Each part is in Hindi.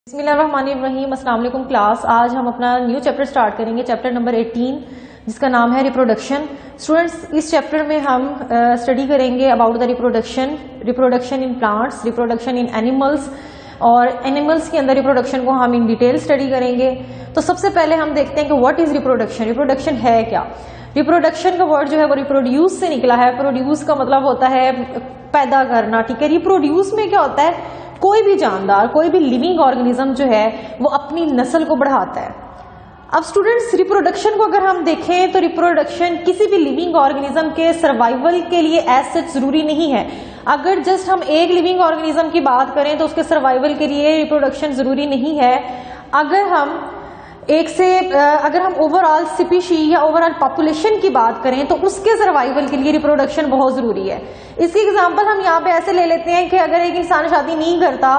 बिस्मिल्लाहिर्रहमानिर्रहीम। अस्सलाम वालेकुम क्लास। आज हम अपना न्यू चैप्टर स्टार्ट करेंगे, चैप्टर नंबर 18, जिसका नाम है रिप्रोडक्शन। स्टूडेंट्स, इस चैप्टर में हम स्टडी करेंगे about the reproduction in plants, reproduction in animals, और एनिमल्स के अंदर रिप्रोडक्शन को हम इन डिटेल स्टडी करेंगे। तो सबसे पहले हम देखते हैं कि व्हाट इज रिप्रोडक्शन। रिप्रोडक्शन है क्या? रिप्रोडक्शन का वर्ड जो है वो रिप्रोड्यूस से निकला है। प्रोड्यूस का मतलब होता है पैदा करना, ठीक है। रिप्रोड्यूस में क्या होता है? कोई भी जानदार, कोई भी लिविंग ऑर्गेनिज्म जो है वो अपनी नस्ल को बढ़ाता है। अब स्टूडेंट्स, रिप्रोडक्शन को अगर हम देखें तो रिप्रोडक्शन किसी भी लिविंग ऑर्गेनिज्म के सर्वाइवल के लिए एज सच जरूरी नहीं है। अगर जस्ट हम एक लिविंग ऑर्गेनिज्म की बात करें तो उसके सर्वाइवल के लिए रिप्रोडक्शन जरूरी नहीं है। अगर हम ओवरऑल स्पीशी या ओवरऑल पॉपुलेशन की बात करें तो उसके सर्वाइवल के लिए रिप्रोडक्शन बहुत जरूरी है। इसकी एग्जांपल हम यहाँ पे ऐसे ले लेते हैं कि अगर एक इंसान शादी नहीं करता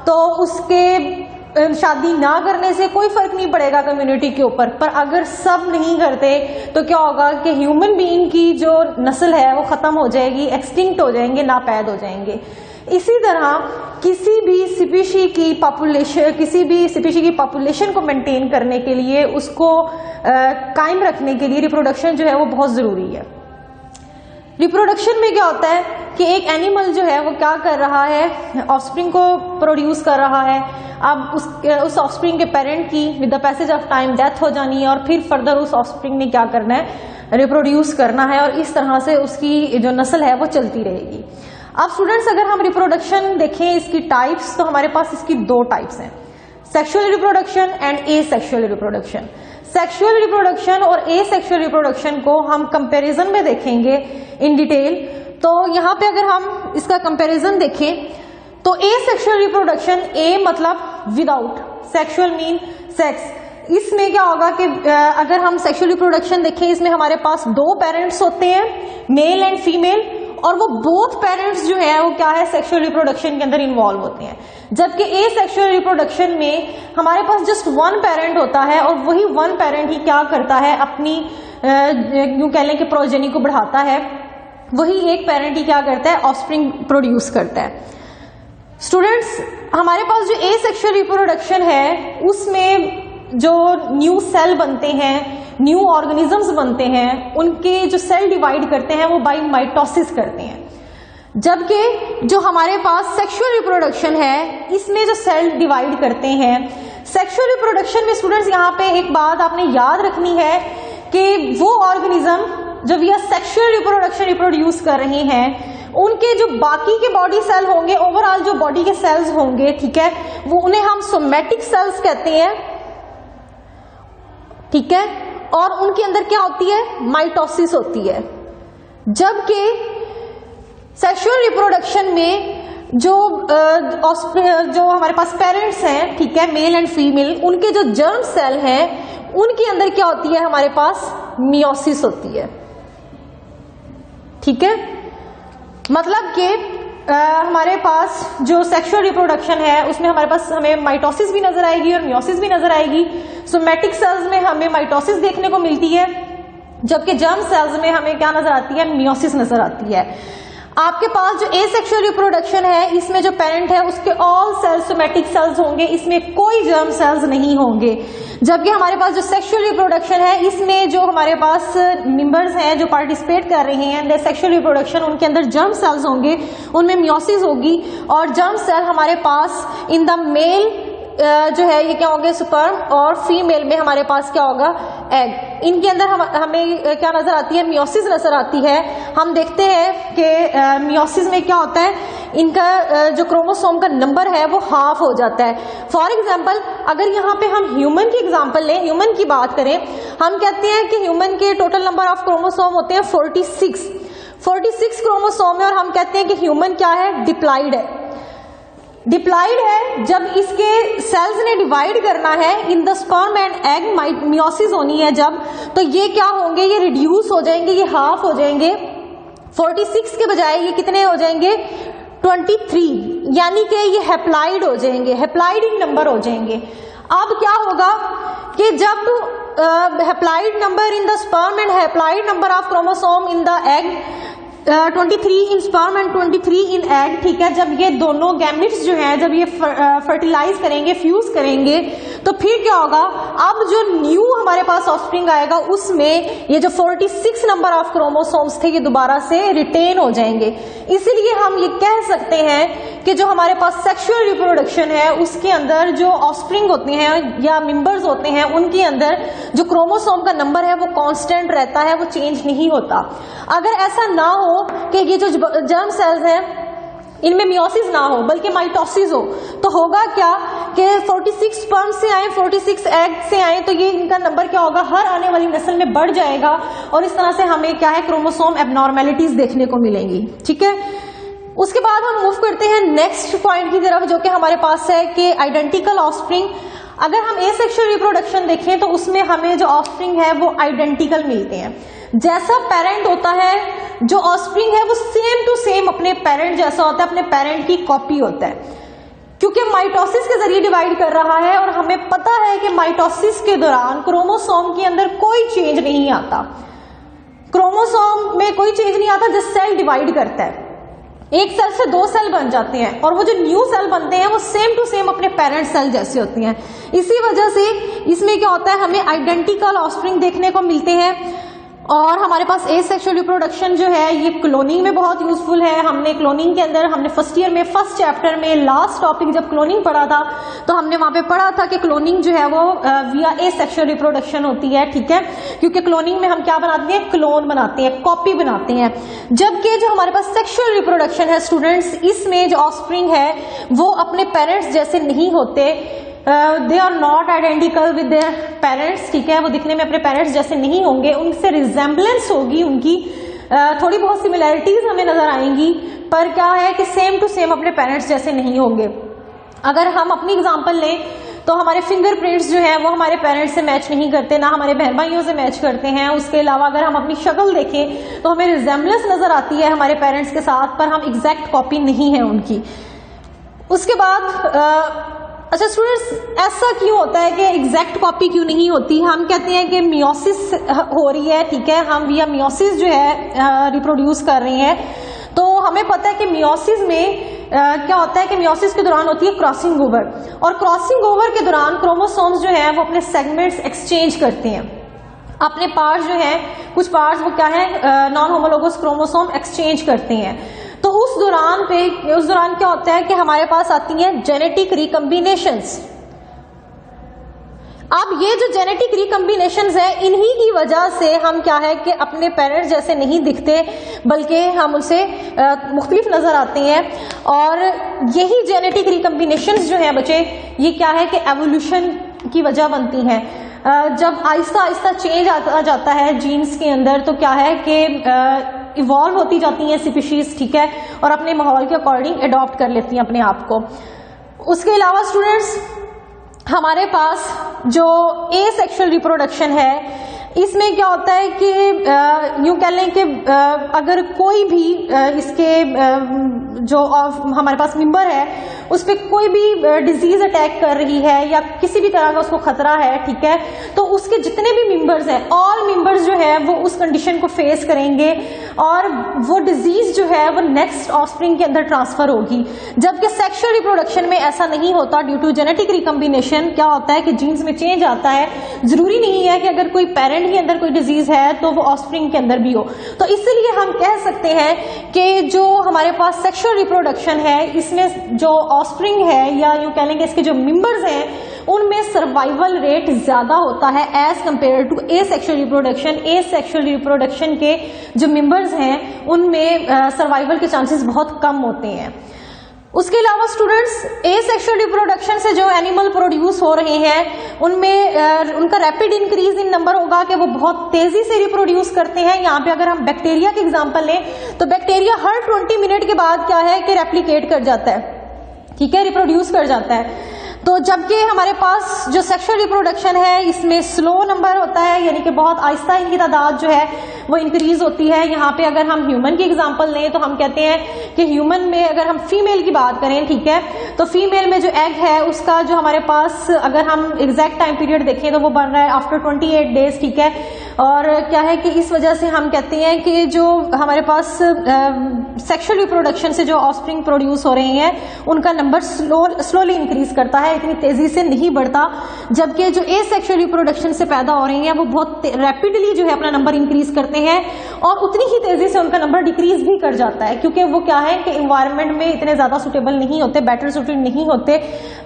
तो उसके शादी ना करने से कोई फर्क नहीं पड़ेगा कम्युनिटी के ऊपर, पर अगर सब नहीं करते तो क्या होगा कि ह्यूमन बीइंग की जो नस्ल है वो खत्म हो जाएगी, एक्सटिंक्ट हो जाएंगे, नापैद हो जाएंगे। इसी तरह किसी भी स्पीशी की पॉपुलेशन को मेंटेन करने के लिए, उसको कायम रखने के लिए रिप्रोडक्शन जो है वो बहुत जरूरी है। रिप्रोडक्शन में क्या होता है कि एक एनिमल जो है वो क्या कर रहा है, ऑफस्प्रिंग को प्रोड्यूस कर रहा है। अब उस ऑफस्प्रिंग के पेरेंट की with the passage of time death हो जानी है, और फिर फर्दर उस ऑफस्प्रिंग ने क्या करना है, रिप्रोड्यूस करना है, और इस तरह से उसकी जो नस्ल है वो चलती रहेगी। अब स्टूडेंट्स, अगर हम रिप्रोडक्शन देखें इसकी टाइप्स, तो हमारे पास इसकी दो टाइप्स हैं, sexual reproduction and asexual reproduction. Sexual reproduction और एसेक्सुअल रिप्रोडक्शन को हम कंपैरिजन में देखेंगे इन डिटेल। तो यहाँ पे अगर हम इसका कंपैरिजन देखें तो एसेक्सुअल रिप्रोडक्शन, ए मतलब विदाउट, सेक्सुअल मीन सेक्स। इसमें क्या होगा कि अगर हम सेक्सुअल रिप्रोडक्शन देखें, इसमें हमारे पास दो पेरेंट्स होते हैं, मेल एंड फीमेल, और वो बोथ पेरेंट्स जो है वो क्या है, सेक्सुअल रिप्रोडक्शन के अंदर इन्वॉल्व होते हैं। जबकि एसेक्सुअल रिप्रोडक्शन में हमारे पास जस्ट वन पेरेंट होता है, और वही वन पेरेंट ही क्या करता है, अपनी यूं कह लें कि प्रोजेनी को बढ़ाता है। वही एक पेरेंट ही क्या करता है, ऑफस्प्रिंग प्रोड्यूस करता है। स्टूडेंट्स, हमारे पास जो एसेक्सुअल रिप्रोडक्शन है उसमें जो न्यू सेल बनते हैं, न्यू ऑर्गेनिजम्स बनते हैं, उनके जो सेल डिवाइड करते हैं वो बाय माइटोसिस करते हैं। जबकि जो हमारे पास सेक्सुअल रिप्रोडक्शन है, इसमें जो सेल डिवाइड करते हैं, सेक्सुअल रिप्रोडक्शन में स्टूडेंट्स यहाँ पे एक बात आपने याद रखनी है कि वो ऑर्गेनिज्म जो वी सेक्सुअल रिप्रोडक्शन रिप्रोड्यूस कर रहे हैं, उनके जो बाकी के बॉडी सेल होंगे, ओवरऑल जो बॉडी के सेल्स होंगे, ठीक है, वो उन्हें हम सोमैटिक सेल्स कहते हैं, ठीक है, और उनके अंदर क्या होती है, माइटोसिस होती है। जबकि सेक्सुअल रिप्रोडक्शन में जो हमारे पास पेरेंट्स हैं, ठीक है, मेल एंड फीमेल, उनके जो जर्म सेल हैं उनके अंदर क्या होती है, हमारे पास मियोसिस होती है, ठीक है। मतलब कि हमारे पास जो सेक्सुअल रिप्रोडक्शन है उसमें हमारे पास हमें माइटोसिस भी नजर आएगी और मियोसिस भी नजर आएगी। सोमैटिक सेल्स में हमें माइटोसिस देखने को मिलती है, जबकि जर्म सेल्स में हमें क्या नजर आती है, मियोसिस नजर आती है। आपके पास जो एसेक्सुअल रिप्रोडक्शन है, इसमें जो पेरेंट है उसके ऑल सेल्स सोमैटिक सेल्स होंगे, इसमें कोई जर्म सेल्स नहीं होंगे। जबकि हमारे पास जो सेक्सुअल रिप्रोडक्शन है, इसमें जो हमारे पास मेंबर्स हैं जो पार्टिसिपेट कर रहे हैं सेक्सुअल रिप्रोडक्शन, उनके अंदर जर्म सेल्स होंगे, उनमें मियोसिस होगी, और जर्म सेल हमारे पास इन द मेल जो है ये क्या होंगे, स्पर्म, और फीमेल में हमारे पास क्या होगा, एग। इनके अंदर हमें क्या नजर आती है, मियोसिस नजर आती है। हम देखते हैं कि मियोसिस में क्या होता है, इनका जो क्रोमोसोम का नंबर है वो हाफ हो जाता है। फॉर एग्जांपल, अगर यहाँ पे हम ह्यूमन की एग्जांपल लें, ह्यूमन की बात करें, हम कहते हैं कि ह्यूमन के टोटल नंबर ऑफ क्रोमोसोम होते हैं 46 क्रोमोसोम है, और हम कहते हैं कि ह्यूमन क्या है, डिप्लॉइड है। डिप्लॉइड है, जब इसके सेल्स ने डिवाइड करना है in the sperm and egg, meiosis होनी है जब, तो ये क्या होंगे, ये रिड्यूस हो जाएंगे, ये हाफ हो जाएंगे। 46 के बजाय ये कितने हो जाएंगे, 23, यानी कि ये हैप्लॉइड हो जाएंगे, हैप्लॉइड इन नंबर हो जाएंगे। अब क्या होगा कि जब haploid number in the sperm and haploid number of chromosome in the egg 23 in sperm and 23 in egg, ठीक है। जब ये दोनों गैमेट्स जो हैं जब ये फर्टिलाइज करेंगे, फ्यूज करेंगे, तो फिर क्या होगा, अब जो न्यू हमारे पास ऑफस्प्रिंग आएगा उसमें ये जो 46 नंबर ऑफ क्रोमोसोम्स थे ये दोबारा से रिटेन हो जाएंगे। इसीलिए हम ये कह सकते हैं कि जो हमारे पास सेक्सुअल रिप्रोडक्शन है उसके अंदर जो ऑफस्प्रिंग होते हैं या मेंबर्स होते हैं उनके अंदर जो क्रोमोसोम का नंबर है वो कांस्टेंट रहता है, वो चेंज नहीं होता। अगर ऐसा ना हो कि ये जो जर्म सेल्स हैं इनमें मियोसिस ना हो बल्कि माइटोसिस हो, तो होगा क्या कि 46 स्पर्म से आए, 46 एग से आए, तो ये इनका नंबर क्या होगा, हर आने वाली नस्ल में बढ़ जाएगा और इस तरह से हमें क्या है, क्रोमोसोम एबनॉर्मेलिटीज देखने को मिलेंगी, ठीक है। उसके बाद हम मूव करते हैं नेक्स्ट पॉइंट की तरफ जो कि हमारे पास है कि आइडेंटिकल ऑफस्प्रिंग। अगर हम एसेक्सुअल रिप्रोडक्शन देखें तो उसमें हमें जो ऑफस्प्रिंग है वो आइडेंटिकल मिलते हैं। जैसा पेरेंट होता है जो ऑफस्प्रिंग है वो सेम टू सेम अपने पेरेंट जैसा होता है, अपने पेरेंट की कॉपी होता है, क्योंकि माइटोसिस के जरिए डिवाइड कर रहा है और हमें पता है कि माइटोसिस के दौरान क्रोमोसोम के अंदर कोई चेंज नहीं आता, क्रोमोसोम में कोई चेंज नहीं आता। जब सेल डिवाइड करता है एक सेल से दो सेल बन जाते हैं और वो जो न्यू सेल बनते हैं वो सेम टू सेम अपने पेरेंट सेल जैसे होती हैं। इसी वजह से इसमें क्या होता है, हमें आइडेंटिकल ऑफस्प्रिंग देखने को मिलते हैं। और हमारे पास एसेक्सुअल रिप्रोडक्शन जो है ये क्लोनिंग में बहुत यूजफुल है। हमने क्लोनिंग के अंदर हमने फर्स्ट ईयर में फर्स्ट चैप्टर में लास्ट टॉपिक जब क्लोनिंग पढ़ा था तो हमने वहां पे पढ़ा था कि क्लोनिंग जो है वो विया एसेक्सुअल रिप्रोडक्शन होती है, ठीक है, क्योंकि क्लोनिंग में हम क्या बनाते हैं, क्लोन बनाते हैं, कॉपी बनाते हैं। जबकि जो हमारे पास सेक्सुअल रिप्रोडक्शन है स्टूडेंट्स, इसमें जो ऑफस्प्रिंग है वो अपने पेरेंट्स जैसे नहीं होते, they are not identical with their parents, ठीक है, वो दिखने में अपने पेरेंट्स जैसे नहीं होंगे, उनसे रिजेम्बलेंस होगी, उनकी थोड़ी बहुत सिमिलैरिटीज हमें नजर आएंगी, पर क्या है कि सेम टू सेम अपने पेरेंट्स जैसे नहीं होंगे। अगर हम अपनी एग्जांपल लें तो हमारे फिंगरप्रिंट्स जो है वो हमारे पेरेंट्स से मैच नहीं करते, ना हमारे बहन भाइयों से मैच करते हैं। उसके अलावा अगर हम अपनी शक्ल देखें तो हमें रिजेम्बलेंस नजर आती है हमारे पेरेंट्स के साथ, पर हम एग्जैक्ट कॉपी नहीं है उनकी। उसके बाद अच्छा स्टूडेंट्स, ऐसा क्यों होता है कि एग्जैक्ट कॉपी क्यों नहीं होती? हम कहते हैं कि मियोसिस हो रही है, ठीक है, हम विया मियोसिस जो है रिप्रोड्यूस कर रहे हैं। तो हमें पता है कि मियोसिस में क्या होता है कि मियोसिस के दौरान होती है क्रॉसिंग ओवर, और क्रॉसिंग ओवर के दौरान क्रोमोसोम्स जो है वो अपने सेगमेंट्स एक्सचेंज करते हैं, अपने पार्ट्स जो है, कुछ पार्ट्स वो क्या है, नॉन होमोलोगस क्रोमोसोम एक्सचेंज करते हैं। तो उस दौरान क्या होता है कि हमारे पास आती हैं जेनेटिक रिकम्बिनेशंस। अब ये जो जेनेटिक रिकम्बिनेशंस है इन्हीं की वजह से हम क्या है कि अपने पेरेंट्स जैसे नहीं दिखते, बल्कि हम उनसे मुख्तलिफ नजर आते हैं। और यही जेनेटिक रिकम्बिनेशंस जो है बच्चे, ये क्या है कि एवोल्यूशन की वजह बनती हैं। जब आहिस्ता आहिस्ता चेंज आता जाता है जीन्स के अंदर तो क्या है कि इवॉल्व होती जाती हैं स्पीशीज, ठीक है, और अपने माहौल के अकॉर्डिंग अडॉप्ट कर लेती हैं अपने आप को। उसके अलावा स्टूडेंट्स, हमारे पास जो एसेक्सुअल रिप्रोडक्शन है इसमें क्या होता है कि यूं कह लें कि अगर कोई भी इसके जो हमारे पास मेंबर है उस पर कोई भी डिजीज अटैक कर रही है या किसी भी तरह का उसको खतरा है, ठीक है, तो उसके जितने भी मेंबर्स हैं, ऑल मेंबर्स जो है वो उस कंडीशन को फेस करेंगे और वो डिजीज जो है वो नेक्स्ट ऑफस्प्रिंग के अंदर ट्रांसफर होगी। जबकि सेक्सुअल रिप्रोडक्शन में ऐसा नहीं होता। ड्यू टू जेनेटिक रिकम्बिनेशन क्या होता है कि जीन्स में चेंज आता है। जरूरी नहीं है कि अगर कोई पेरेंट के अंदर कोई डिजीज है तो वो ऑफस्प्रिंग के अंदर भी हो। तो इसलिए हम कह सकते हैं कि जो हमारे पास सेक्सुअल रिप्रोडक्शन है इसमें जो ऑफस्प्रिंग है या यूं कह लेंगे इसके जो मेंबर्स हैं उनमें सर्वाइवल रेट ज्यादा होता है as compare to asexual reproduction. Asexual reproduction के जो मेंबर्स हैं उनमें सर्वाइवल के चांसेस बहुत कम होते हैं। उसके अलावा स्टूडेंट्स, एसेक्सुअल रिप्रोडक्शन से जो एनिमल प्रोड्यूस हो रहे हैं उनमें उनका रैपिड इंक्रीज इन नंबर होगा कि वो बहुत तेजी से रिप्रोड्यूस करते हैं। यहाँ पे अगर हम बैक्टीरिया की एग्जांपल लें तो बैक्टीरिया हर 20 मिनट के बाद क्या है कि रेप्लिकेट कर जाता है, ठीक है, रिप्रोड्यूस कर जाता है। तो जबकि हमारे पास जो सेक्सुअल रिप्रोडक्शन है इसमें स्लो नंबर होता है, यानी कि बहुत आहिस्ता इनकी तादाद जो है वो इंक्रीज होती है। यहाँ पे अगर हम ह्यूमन की एग्जांपल लें तो हम कहते हैं कि ह्यूमन में अगर हम फीमेल की बात करें, ठीक है, तो फीमेल में जो एग है उसका जो हमारे पास अगर हम एग्जैक्ट टाइम पीरियड देखें तो वो बन रहा है आफ्टर 28 डेज, ठीक है, और क्या है कि इस वजह से हम कहते हैं कि जो हमारे पास सेक्सुअल रिप्रोडक्शन से जो ऑफस्प्रिंग प्रोड्यूस हो रहे हैं उनका नंबर स्लोली इंक्रीज करता है, इतनी तेजी से नहीं बढ़ता, जबकि जो एसेक्सुअल रिप्रोडक्शन से पैदा हो रही हैं वो बहुत रैपिडली जो है अपना नंबर इंक्रीज करते हैं और उतनी ही तेजी से उनका नंबर डिक्रीज भी कर जाता है, क्योंकि वो क्या है कि इन्वायरमेंट में इतने ज्यादा सुटेबल नहीं होते, बेटर सुटेड नहीं होते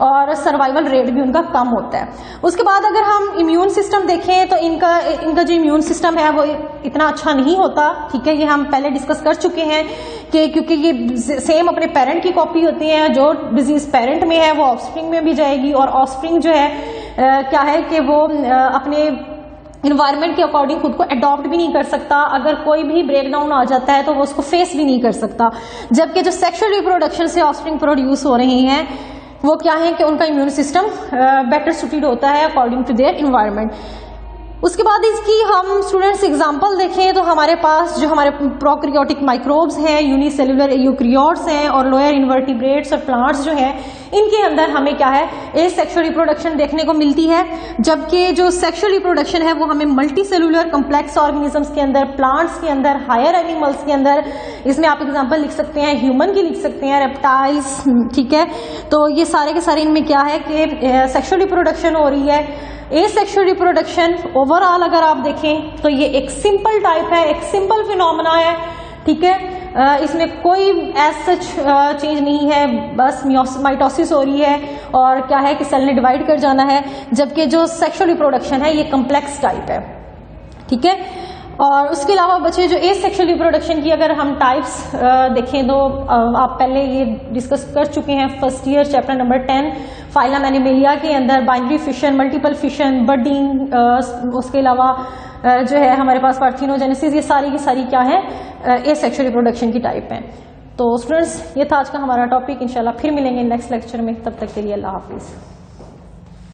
और सर्वाइवल रेट भी उनका कम होता है। उसके बाद अगर हम इम्यून सिस्टम देखें तो इनका जो इम्यून सिस्टम है वो इतना अच्छा नहीं होता, ठीक है, ये हम पहले डिस्कस कर चुके हैं कि क्योंकि ये सेम अपने पेरेंट की कॉपी होती है, जो डिजीज पेरेंट में है वो ऑफस्प्रिंग में भी जाएगी और ऑफस्प्रिंग जो है क्या है कि वो अपने इन्वायरमेंट के अकॉर्डिंग खुद को अडॉप्ट भी नहीं कर सकता, अगर कोई भी ब्रेकडाउन आ जाता है तो वो उसको फेस भी नहीं कर सकता, जबकि जो सेक्सुअल रिप्रोडक्शन से ऑफस्प्रिंग प्रोड्यूस हो रहे हैं वो क्या है कि उनका इम्यून सिस्टम बेटर सुटेड होता है अकॉर्डिंग टू देयर इन्वायरमेंट। उसके बाद इसकी हम स्टूडेंट्स एग्जांपल देखें तो हमारे पास जो हमारे प्रोकैरियोटिक माइक्रोब्स हैं, यूनिसेलुलर यूकैरियोट्स हैं और लोअर इन्वर्टिब्रेट्स और प्लांट्स जो हैं, इनके अंदर हमें क्या है एसेक्सुअल रिप्रोडक्शन देखने को मिलती है, जबकि जो सेक्सुअल रिप्रोडक्शन है वो हमें मल्टी सेलुलर कम्प्लेक्स ऑर्गेनिजम्स के अंदर, प्लांट्स के अंदर, हायर एनिमल्स के अंदर, इसमें आप एग्जाम्पल लिख सकते हैं, ह्यूमन की लिख सकते हैं, रेप्टाइल्स, ठीक है, तो ये सारे के सारे इनमें क्या है कि सेक्सुअल रिप्रोडक्शन हो रही है। एसेक्सुअल रिप्रोडक्शन ओवरऑल अगर आप देखें तो ये एक सिंपल टाइप है, एक सिंपल फिनोमेना है, ठीक है, इसमें कोई एज सच चेंज नहीं है, बस माइटोसिस हो रही है और क्या है कि सेल ने डिवाइड कर जाना है, जबकि जो सेक्सुअल रिप्रोडक्शन है ये कम्प्लेक्स टाइप है, ठीक है। और उसके अलावा बचे जो एसेक्सुअल रिप्रोडक्शन की अगर हम टाइप्स देखें तो आप पहले ये डिस्कस कर चुके हैं first year chapter number 10 phylum animalia के अंदर, बाइनरी फिशन, मल्टीपल फिशन, बर्डिंग, उसके अलावा जो है हमारे पास पार्थेनोजेनेसिस, ये सारी की सारी क्या है एसेक्सुअल रिप्रोडक्शन की टाइप हैं। तो स्टूडेंट्स ये था आज का हमारा टॉपिक, इंशाल्लाह फिर मिलेंगे नेक्स्ट लेक्चर में, तब तक के लिए अल्लाह हाफिज़।